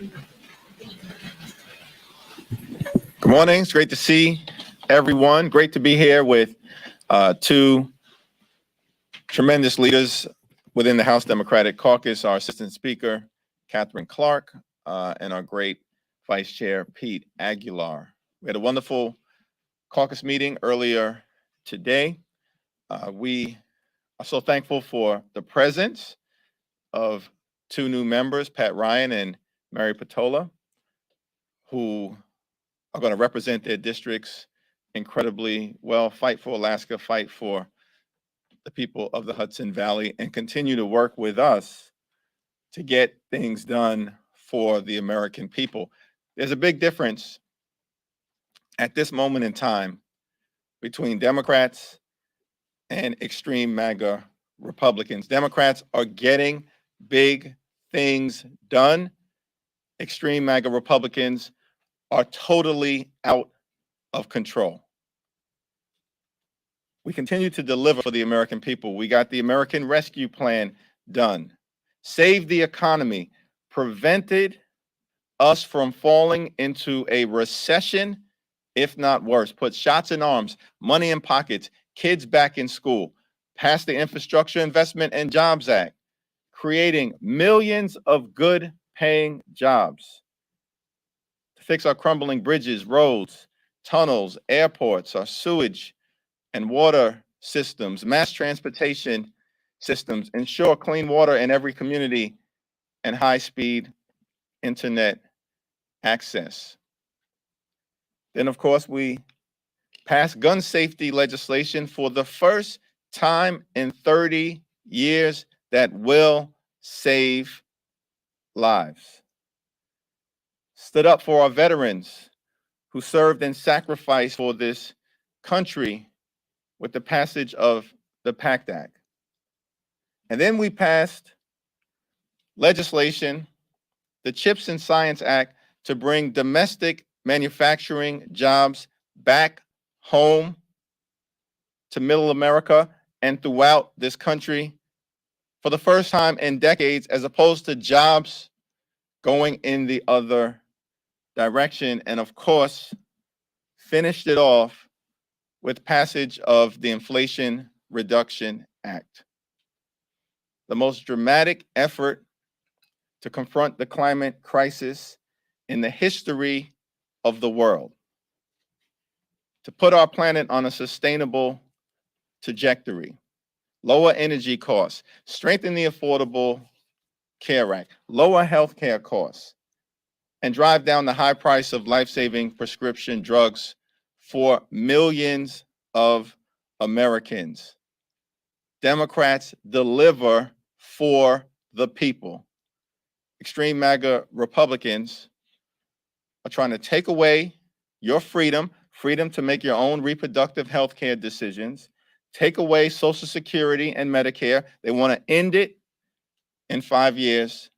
Good morning. It's great to see everyone. Great to be here with two tremendous leaders within the House Democratic Caucus, our Assistant Speaker Katherine Clark and our great Vice Chair Pete Aguilar. We had a wonderful caucus meeting earlier today. We are so thankful for the presence of two new members, Pat Ryan and Mary Patola, who are going to represent their districts incredibly well, fight for Alaska, fight for the people of the Hudson Valley, and continue to work with us to get things done for the American people. There's a big difference at this moment in time between Democrats and extreme MAGA Republicans. Democrats are getting big things done. Extreme MAGA Republicans are totally out of control. We continue to deliver for the American people. We got the American Rescue Plan done, saved the economy, prevented us from falling into a recession, if not worse, put shots in arms, money in pockets, kids back in school, passed the Infrastructure Investment and Jobs Act, creating millions of good paying jobs to fix our crumbling bridges, roads, tunnels, airports, our sewage and water systems, mass transportation systems, ensure clean water in every community, and high-speed internet access. Then, of course, we passed gun safety legislation for the first time in 30 years that will save lives. Stood up for our veterans who served and sacrificed for this country with the passage of the PACT Act. And then we passed legislation, the CHIPS and Science Act, to bring domestic manufacturing jobs back home to middle America and throughout this country for the first time in decades, as opposed to jobs going in the other direction. And of course, finished it off with passage of the Inflation Reduction Act, the most dramatic effort to confront the climate crisis in the history of the world, to put our planet on a sustainable trajectory, lower energy costs, strengthen the Affordable Care Act, lower healthcare costs, and drive down the high price of life-saving prescription drugs for millions of Americans. Democrats deliver for the people. Extreme MAGA Republicans are trying to take away your freedom to make your own reproductive health care decisions, take away Social Security and Medicare. They want to end it in 5 years.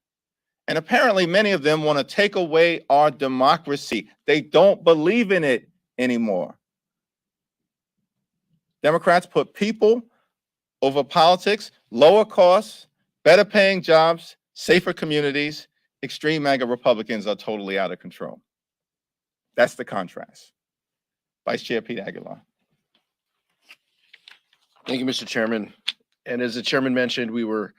And apparently many of them want to take away our democracy. They don't believe in it anymore. Democrats put people over politics, lower costs, better paying jobs, safer communities. Extreme MAGA Republicans are totally out of control. That's the contrast. Vice Chair Pete Aguilar. Thank you, Mr. Chairman. And as the chairman mentioned, we were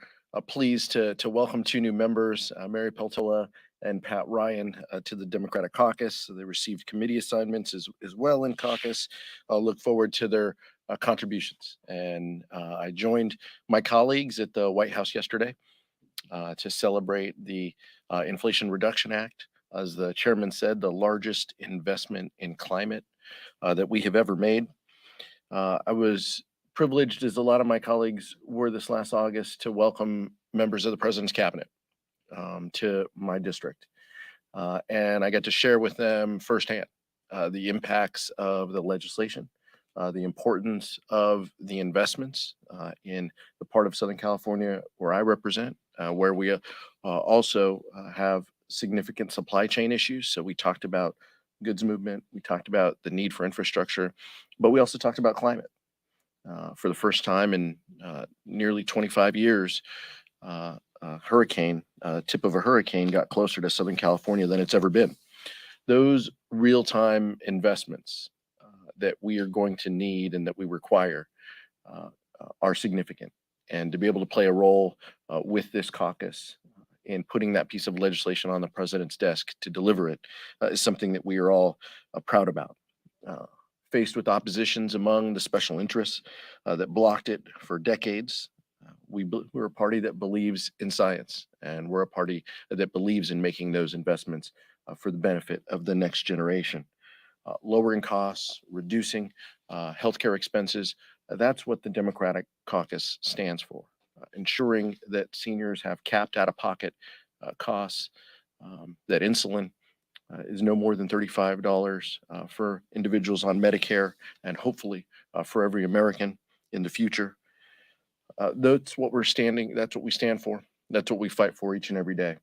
pleased to welcome two new members, Mary Patola and Pat Ryan, to the Democratic Caucus. So they received committee assignments as well in caucus. I'll look forward to their contributions. And I joined my colleagues at the White House yesterday to celebrate the Inflation Reduction Act. As the chairman said, the largest investment in climate that we have ever made. I was privileged, as a lot of my colleagues were this last August, to welcome members of the president's cabinet to my district. And I got to share with them firsthand the impacts of the legislation, the importance of the investments in the part of Southern California where I represent, where we also have significant supply chain issues. So we talked about goods movement, we talked about the need for infrastructure, but we also talked about climate. For the first time in nearly 25 years, hurricane, tip of a hurricane got closer to Southern California than it's ever been. Those real-time investments that we are going to need and that we require are significant. And to be able to play a role with this caucus in putting that piece of legislation on the president's desk to deliver it is something that we are all proud about. Faced with oppositions among the special interests that blocked it for decades, we're a party that believes in science, and we're a party that believes in making those investments for the benefit of the next generation. Lowering costs, reducing healthcare expenses, that's what the Democratic Caucus stands for. Ensuring that seniors have capped out-of-pocket costs, that insulin is no more than $35 for individuals on Medicare, and hopefully for every American in the future. That's what that's what we stand for. That's what we fight for each and every day.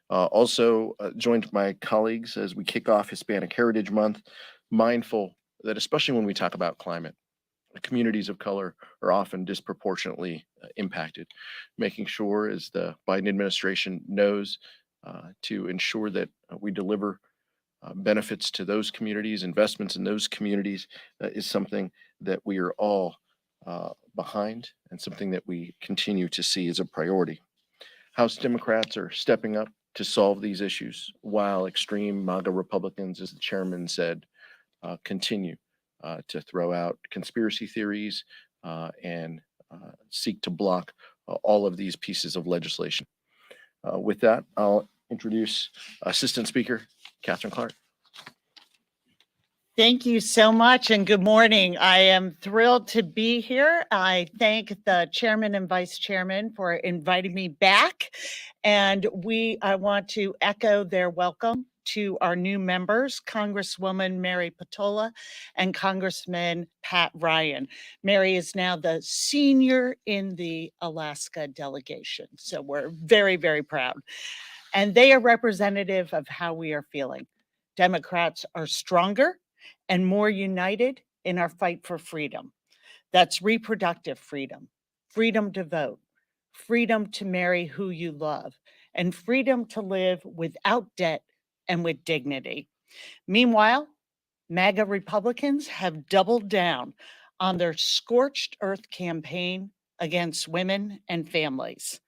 Also joined my colleagues as we kick off Hispanic Heritage Month, mindful that especially when we talk about climate, communities of color are often disproportionately impacted, making sure, as the Biden administration knows, to ensure that we deliver benefits to those communities, investments in those communities is something that we are all behind and something that we continue to see as a priority. House Democrats are stepping up to solve these issues, while extreme MAGA Republicans, as the chairman said, continue to throw out conspiracy theories and seek to block all of these pieces of legislation. With that, I'll introduce Assistant Speaker Katherine Clark. Thank you so much, and good morning. I am thrilled to be here. I thank the chairman and vice chairman for inviting me back, and I want to echo their welcome to our new members, Congresswoman Mary Peltola and Congressman Pat Ryan. Mary is now the senior in the Alaska delegation, so we're very, very proud. And they are representative of how we are feeling. Democrats are stronger and more united in our fight for freedom. That's reproductive freedom, freedom to vote, freedom to marry who you love, and freedom to live without debt and with dignity. Meanwhile, MAGA Republicans have doubled down on their scorched earth campaign against women and families.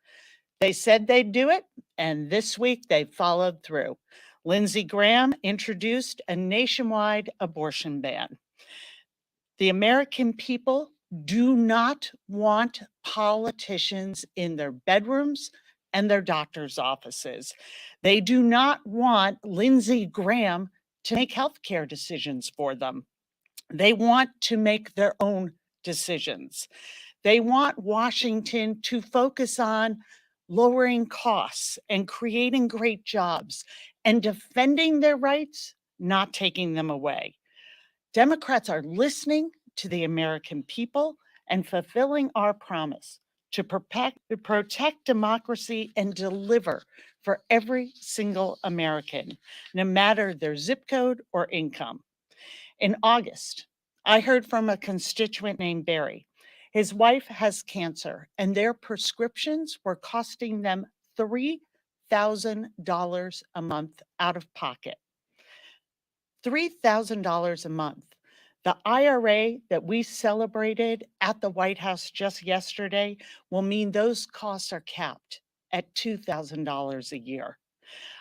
They said they'd do it, and this week they followed through. Lindsey Graham introduced a nationwide abortion ban. The American people do not want politicians in their bedrooms and their doctor's offices. They do not want Lindsey Graham to make healthcare decisions for them. They want to make their own decisions. They want Washington to focus on lowering costs and creating great jobs and defending their rights, not taking them away. Democrats are listening to the American people and fulfilling our promise to protect democracy and deliver for every single American, no matter their zip code or income. In August, I heard from a constituent named Barry. His wife has cancer, and their prescriptions were costing them $3,000 a month out of pocket. $3,000 a month. The IRA that we celebrated at the White House just yesterday will mean those costs are capped at $2,000 a year.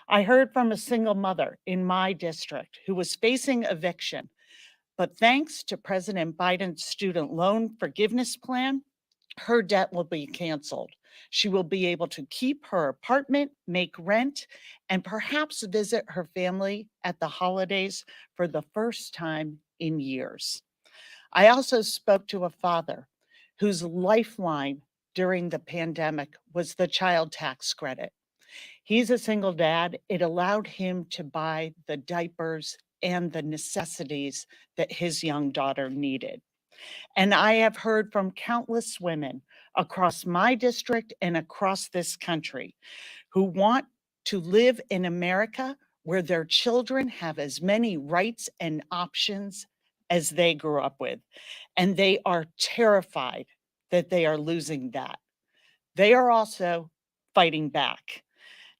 I heard from a single mother in my district who was facing eviction, but thanks to President Biden's student loan forgiveness plan, her debt will be canceled. She will be able to keep her apartment, make rent, and perhaps visit her family at the holidays for the first time in years. I also spoke to a father whose lifeline during the pandemic was the child tax credit. He's a single dad. It allowed him to buy the diapers and the necessities that his young daughter needed. And I have heard from countless women across my district and across this country who want to live in America where their children have as many rights and options as they grew up with. And they are terrified that they are losing that. They are also fighting back.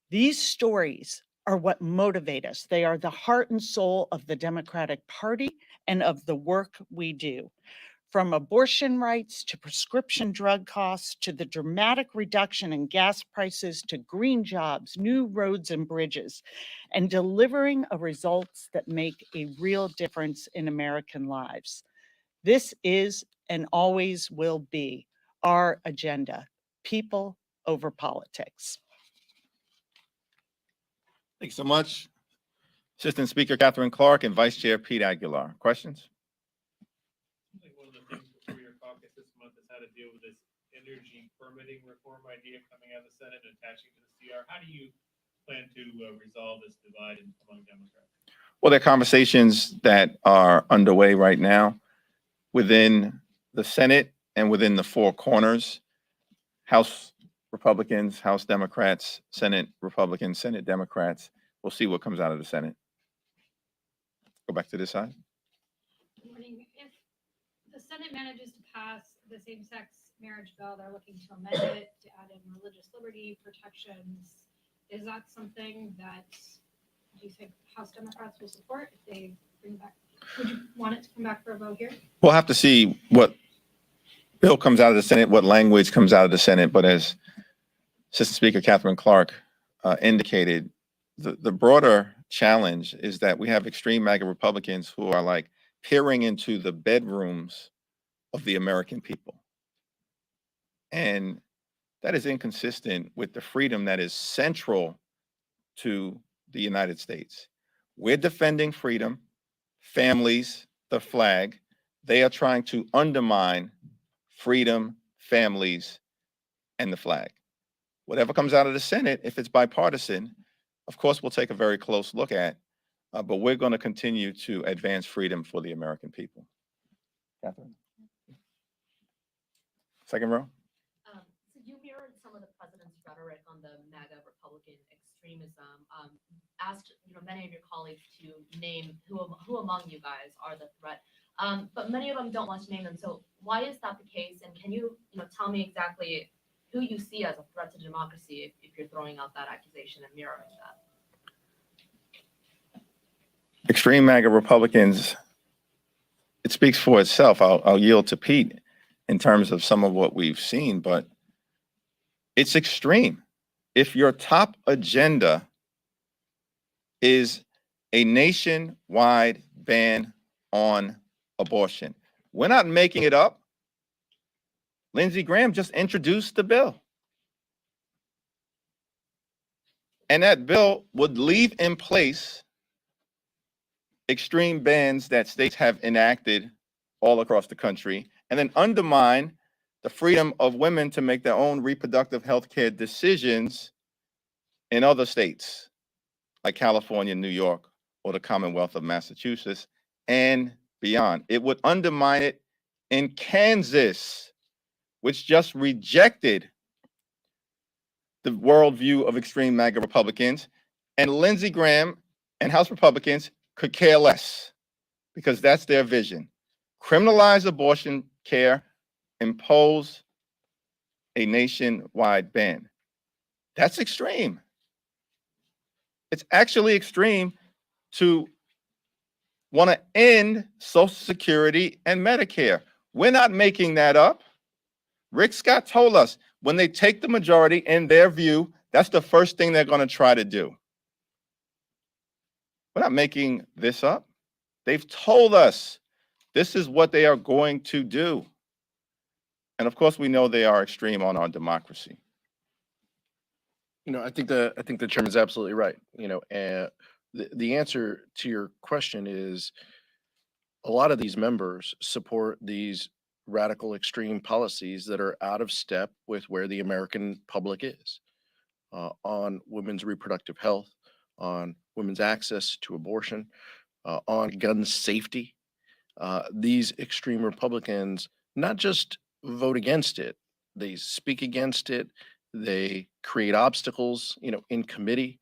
These stories are what motivate us. They are the heart and soul of the Democratic Party and of the work we do. From abortion rights to prescription drug costs to the dramatic reduction in gas prices to green jobs, new roads and bridges, and delivering results that make a real difference in American lives. This is and always will be our agenda, people over politics. Thanks so much. Assistant Speaker Katherine Clark and Vice Chair Pete Aguilar. Questions? I think one of the things before your caucus this month has had to deal with this energy permitting reform idea coming out of the Senate and attaching to the CR. How do you plan to resolve this divide among Democrats? Well, there are conversations that are underway right now within the Senate and within the four corners. House Republicans, House Democrats, Senate Republicans, Senate Democrats. We'll see what comes out of the Senate. Go back to this side. Good morning. If the Senate manages to pass the same-sex marriage bill, they're looking to amend it to add in religious liberty protections. Is that something that you think House Democrats will support if they bring back? Would you want it to come back for a vote here? We'll have to see what bill comes out of the Senate, what language comes out of the Senate. But as Assistant Speaker Katherine Clark indicated, the broader challenge is that we have extreme MAGA Republicans who are like peering into the bedrooms of the American people. And that is inconsistent with the freedom that is central to the United States. We're defending freedom, families, the flag. They are trying to undermine freedom, families, and the flag. Whatever comes out of the Senate, if it's bipartisan, of course, we'll take a very close look at, but we're going to continue to advance freedom for the American people. Catherine? Second row. So you mirrored some of the president's rhetoric on the MAGA Republican extremism. Asked many of your colleagues to name who among you guys are the threat, but many of them don't want to name them. So why is that the case? And can you tell me exactly who you see as a threat to democracy if you're throwing out that accusation and mirroring that? Extreme MAGA Republicans, it speaks for itself. I'll yield to Pete in terms of some of what we've seen, but it's extreme. If your top agenda is a nationwide ban on abortion, we're not making it up. Lindsey Graham just introduced the bill. And that bill would leave in place extreme bans that states have enacted all across the country and then undermine the freedom of women to make their own reproductive health care decisions in other states like California, New York, or the Commonwealth of Massachusetts and beyond. It would undermine it in Kansas, which just rejected the worldview of extreme MAGA Republicans, and Lindsey Graham and House Republicans could care less because that's their vision. Criminalize abortion care, impose a nationwide ban. That's extreme. It's actually extreme to want to end Social Security and Medicare. We're not making that up. Rick Scott told us when they take the majority, in their view, that's the first thing they're going to try to do. We're not making this up. They've told us this is what they are going to do. And of course, we know they are extreme on our democracy. I think the chairman's absolutely right. The answer to your question is a lot of these members support these radical extreme policies that are out of step with where the American public is on women's reproductive health, on women's access to abortion, on gun safety. These extreme Republicans not just vote against it, they speak against it, they create obstacles, in committee.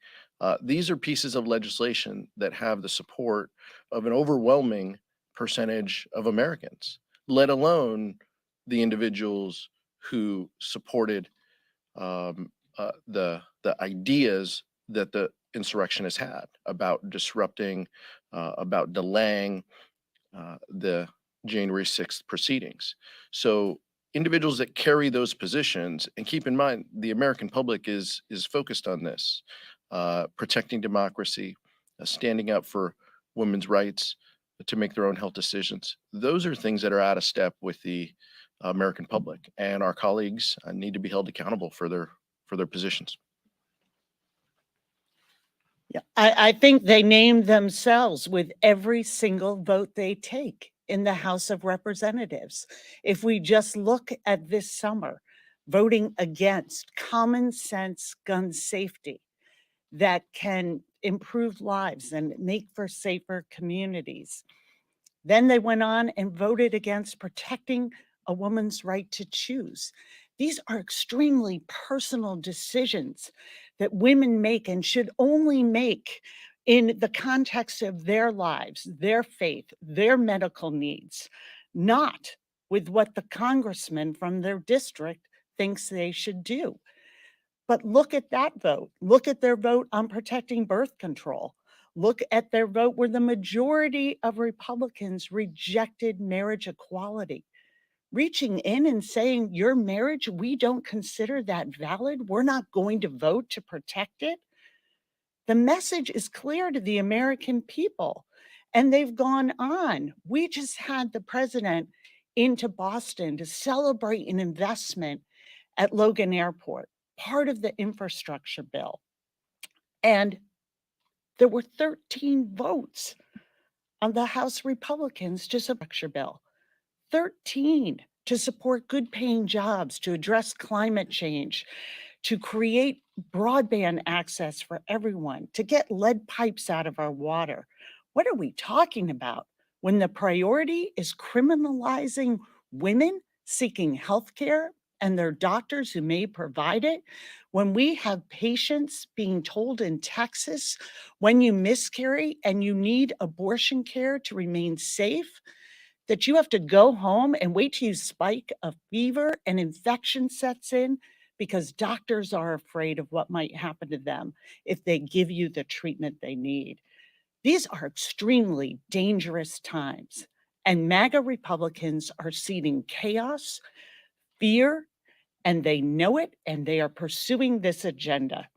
These are pieces of legislation that have the support of an overwhelming percentage of Americans, let alone the individuals who supported the ideas that the insurrection has had about disrupting, about delaying the January 6th proceedings. So individuals that carry those positions, and keep in mind, the American public is focused on this, protecting democracy, standing up for women's rights to make their own health decisions. Those are things that are out of step with the American public, and our colleagues need to be held accountable for their positions. Yeah, I think they name themselves with every single vote they take in the House of Representatives. If we just look at this summer, voting against common sense gun safety that can improve lives and make for safer communities. Then they went on and voted against protecting a woman's right to choose. These are extremely personal decisions that women make and should only make in the context of their lives, their faith, their medical needs, not with what the congressman from their district thinks they should do. But look at that vote. Look at their vote on protecting birth control. Look at their vote where the majority of Republicans rejected marriage equality. Reaching in and saying, your marriage, we don't consider that valid. We're not going to vote to protect it. The message is clear to the American people, and they've gone on. We just had the president into Boston to celebrate an investment at Logan Airport, part of the infrastructure bill. And there were 13 votes on the House Republicans to support the bill. 13 to support good paying jobs, to address climate change, to create broadband access for everyone, to get lead pipes out of our water. What are we talking about when the priority is criminalizing women seeking health care and their doctors who may provide it? When we have patients being told in Texas, when you miscarry and you need abortion care to remain safe, that you have to go home and wait till you spike a fever and infection sets in because doctors are afraid of what might happen to them if they give you the treatment they need. These are extremely dangerous times, and MAGA Republicans are seeding chaos, fear, and they know it, and they are pursuing this agenda.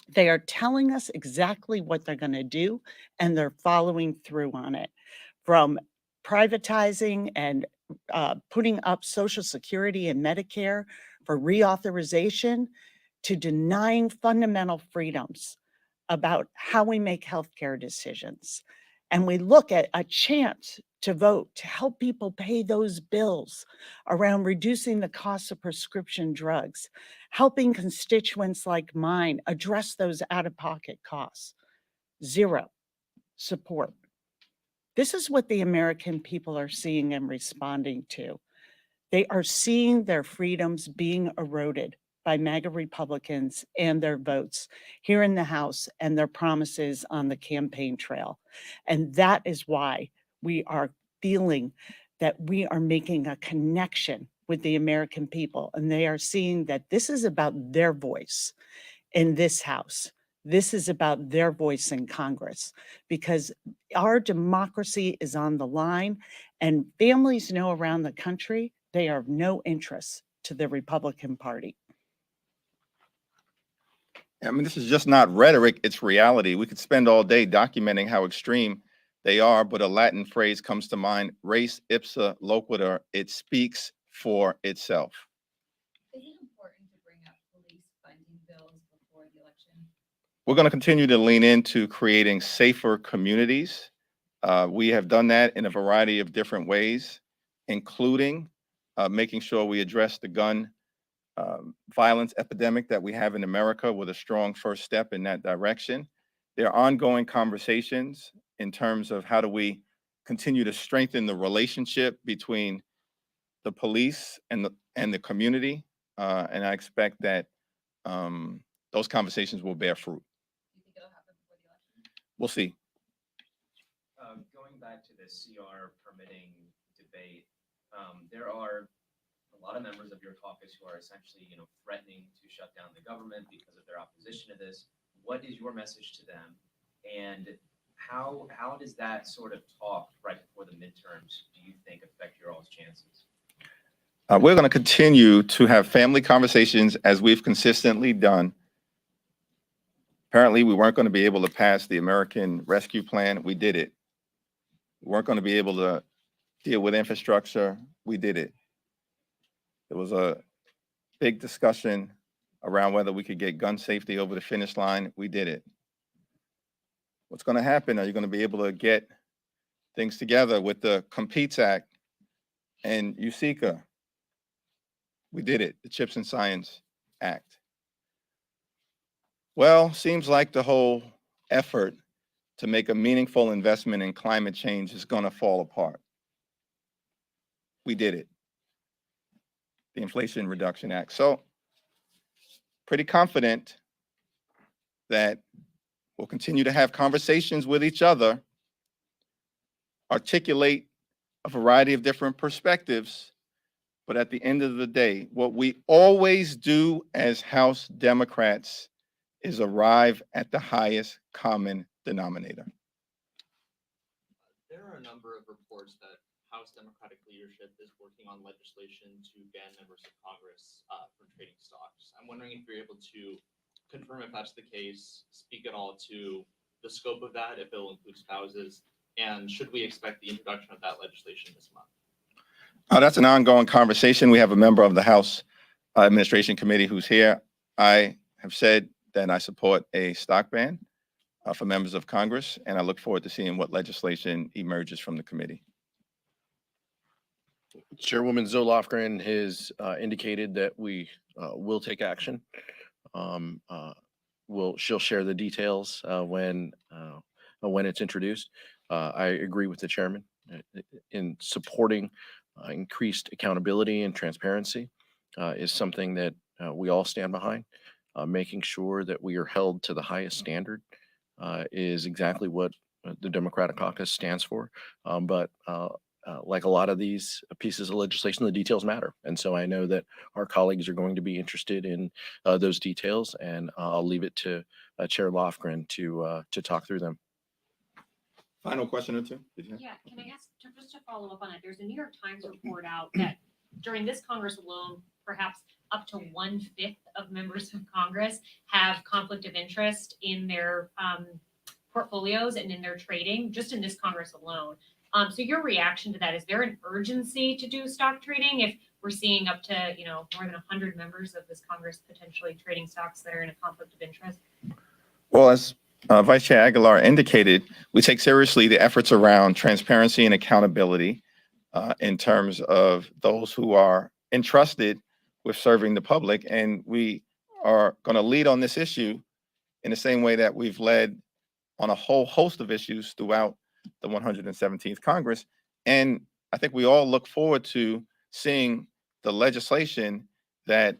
They are telling us exactly what they're going to do, and they're following through on it. From privatizing and putting up Social Security and Medicare for reauthorization to denying fundamental freedoms about how we make healthcare decisions. And we look at a chance to vote to help people pay those bills around reducing the cost of prescription drugs, helping constituents like mine address those out-of-pocket costs. Zero support. This is what the American people are seeing and responding to. They are seeing their freedoms being eroded by MAGA Republicans and their votes here in the House and their promises on the campaign trail. And that is why we are feeling that we are making a connection with the American people, and they are seeing that this is about their voice in this House. This is about their voice in Congress, because our democracy is on the line, and families know around the country they are of no interest to the Republican Party. I mean, this is just not rhetoric, it's reality. We could spend all day documenting how extreme they are, but a Latin phrase comes to mind, res ipsa loquitur, it speaks for itself. Is it important to bring up police funding bills before the election? We're going to continue to lean into creating safer communities. We have done that in a variety of different ways, including making sure we address the gun violence epidemic that we have in America with a strong first step in that direction. There are ongoing conversations in terms of how do we continue to strengthen the relationship between the police and the community, and I expect that those conversations will bear fruit. Do you think it'll happen before the election? We'll see. Going back to the CR permitting debate, there are a lot of members of your caucus who are essentially, threatening to shut down the government because of their opposition to this. What is your message to them? And how does that sort of talk right before the midterms, do you think, affect your all's chances? We're going to continue to have family conversations as we've consistently done. Apparently, we weren't going to be able to pass the American Rescue Plan. We did it. We weren't going to be able to deal with infrastructure. We did it. There was a big discussion around whether we could get gun safety over the finish line. We did it. What's going to happen? Are you going to be able to get things together with the Competes Act and USICA? We did it, the Chips and Science Act. Well, seems like the whole effort to make a meaningful investment in climate change is going to fall apart. We did it. The Inflation Reduction Act. So, pretty confident that we'll continue to have conversations with each other, articulate a variety of different perspectives, but at the end of the day, what we always do as House Democrats is arrive at the highest common denominator. There are a number of reports that House Democratic leadership is working on legislation to ban members of Congress from trading stocks. I'm wondering if you're able to confirm if that's the case, speak at all to the scope of that, if it'll include spouses, and should we expect the introduction of that legislation this month? That's an ongoing conversation. We have a member of the House Administration Committee who's here. I have said that I support a stock ban for members of Congress, and I look forward to seeing what legislation emerges from the committee. Chairwoman Zoe Lofgren has indicated that we will take action. She'll share the details when it's introduced. I agree with the chairman in supporting increased accountability and transparency is something that we all stand behind. Making sure that we are held to the highest standard is exactly what the Democratic Caucus stands for. But like a lot of these pieces of legislation, the details matter. And so I know that our colleagues are going to be interested in those details, and I'll leave it to Chair Lofgren to talk through them. Final question or two? Yeah, can I ask, just to follow up on that, there's a New York Times report out that during this Congress alone, perhaps up to 1/5 of members of Congress have conflict of interest in their portfolios and in their trading, just in this Congress alone. So your reaction to that, is there an urgency to do stock trading if we're seeing up to, more than 100 members of this Congress potentially trading stocks that are in a conflict of interest? Well, as Vice Chair Aguilar indicated, we take seriously the efforts around transparency and accountability in terms of those who are entrusted with serving the public. And we are going to lead on this issue in the same way that we've led on a whole host of issues throughout the 117th Congress. And I think we all look forward to seeing the legislation that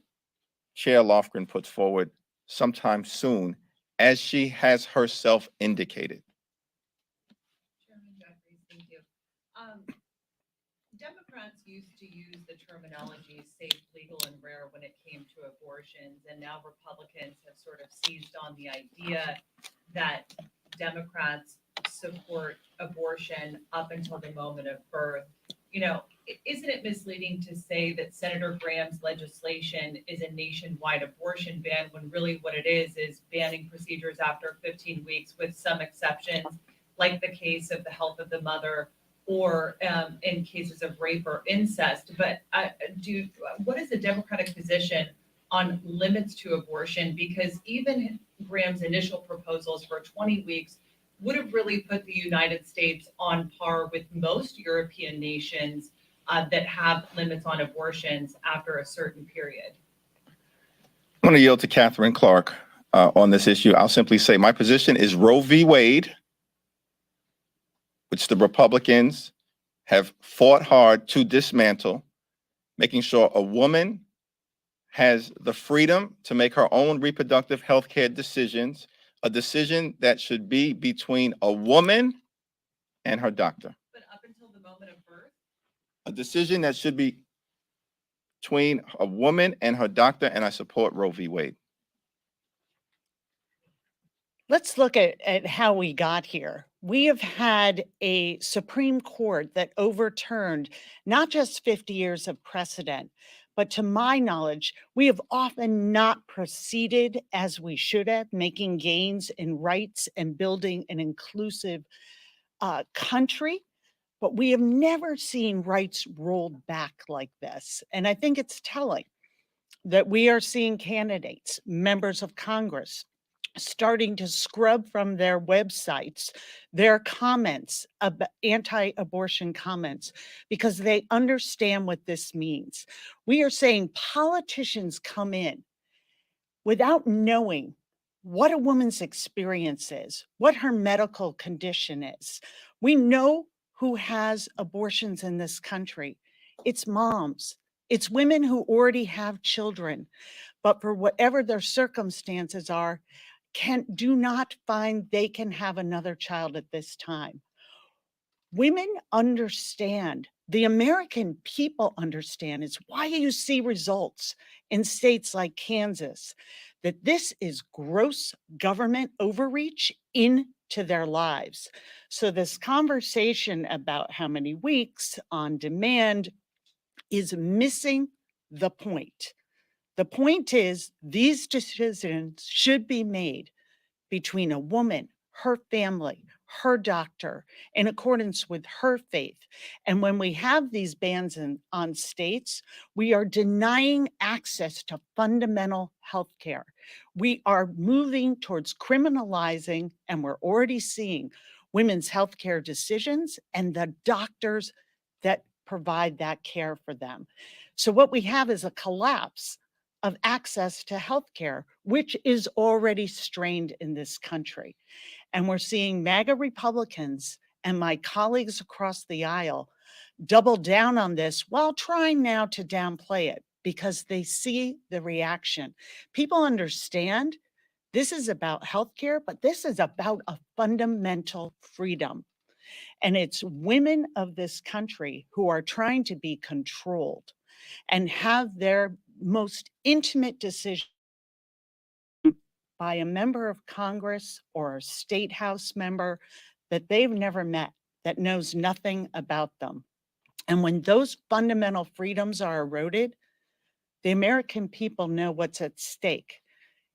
Chair Lofgren puts forward sometime soon, as she has herself indicated. Chairman Jeffries, thank you. Democrats used to use the terminology safe, legal, and rare when it came to abortions, and now Republicans have sort of seized on the idea that Democrats support abortion up until the moment of birth. Isn't it misleading to say that Senator Graham's legislation is a nationwide abortion ban when really what it is banning procedures after 15 weeks with some exceptions, like the case of the health of the mother or in cases of rape or incest? But what is the Democratic position on limits to abortion? Because even Graham's initial proposals for 20 weeks would have really put the United States on par with most European nations that have limits on abortions after a certain period. I'm going to yield to Katherine Clark on this issue. I'll simply say my position is Roe v. Wade, which the Republicans have fought hard to dismantle, making sure a woman has the freedom to make her own reproductive health care decisions, a decision that should be between a woman and her doctor. But up until the moment of birth? A decision that should be, between a woman and her doctor, and I support Roe v. Wade. Let's look at how we got here. We have had a Supreme Court that overturned not just 50 years of precedent, but to my knowledge, we have often not proceeded as we should have, making gains in rights and building an inclusive country. But we have never seen rights rolled back like this. And I think it's telling that we are seeing candidates, members of Congress, starting to scrub from their websites their comments, about anti-abortion comments, because they understand what this means. We are saying politicians come in without knowing what a woman's experience is, what her medical condition is. We know who has abortions in this country. It's moms. It's women who already have children, but for whatever their circumstances are, do not find they can have another child at this time. Women understand, the American people understand. It's why you see results in states like Kansas, that this is gross government overreach into their lives. So this conversation about how many weeks on demand is missing the point. The point is these decisions should be made between a woman, her family, her doctor, in accordance with her faith. And when we have these bans on states, we are denying access to fundamental health care. We are moving towards criminalizing, and we're already seeing women's health care decisions and the doctors that provide that care for them. So what we have is a collapse of access to healthcare, which is already strained in this country. And we're seeing MAGA Republicans and my colleagues across the aisle double down on this while trying now to downplay it because they see the reaction. People understand this is about healthcare, but this is about a fundamental freedom. And it's women of this country who are trying to be controlled and have their most intimate decision by a member of Congress or a state house member that they've never met, that knows nothing about them. And when those fundamental freedoms are eroded, the American people know what's at stake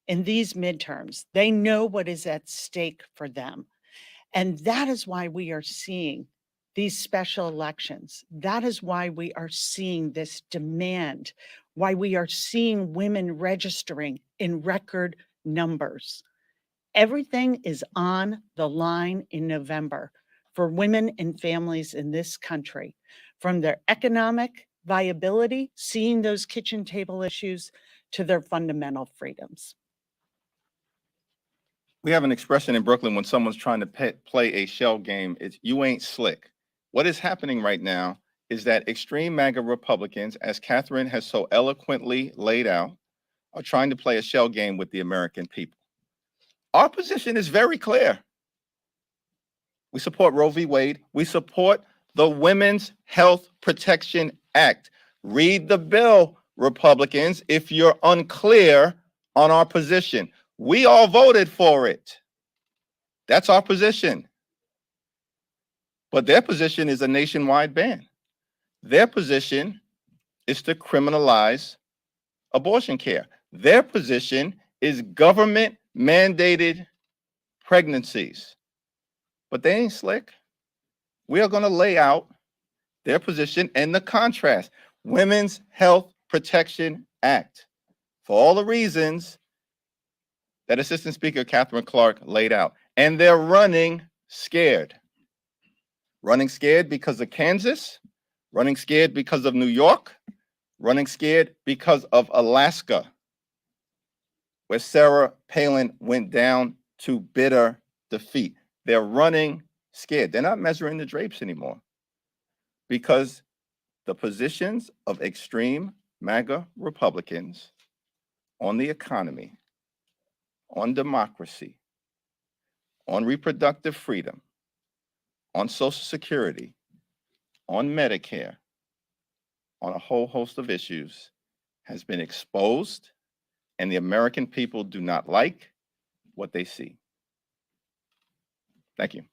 in these midterms. They know what is at stake for them. And that is why we are seeing these special elections. That is why we are seeing this demand, why we are seeing women registering in record numbers. Everything is on the line in November for women and families in this country, from their economic viability, seeing those kitchen table issues, to their fundamental freedoms. We have an expression in Brooklyn when someone's trying to play a shell game, it's "you ain't slick." What is happening right now is that extreme MAGA Republicans, as Katherine has so eloquently laid out, are trying to play a shell game with the American people. Our position is very clear. We support Roe v. Wade. We support the Women's Health Protection Act. Read the bill, Republicans, if you're unclear on our position. We all voted for it. That's our position. But their position is a nationwide ban. Their position is to criminalize abortion care. Their position is government mandated pregnancies. But they ain't slick. We are going to lay out their position and the contrast. Women's Health Protection Act. For all the reasons that Assistant Speaker Katherine Clark laid out. And they're running scared. Running scared because of Kansas, running scared because of New York, running scared because of Alaska, where Sarah Palin went down to bitter defeat. They're running scared. They're not measuring the drapes anymore because the positions of extreme MAGA Republicans on the economy, on democracy, on reproductive freedom, on Social Security, on Medicare, on a whole host of issues has been exposed, and the American people do not like what they see. Thank you.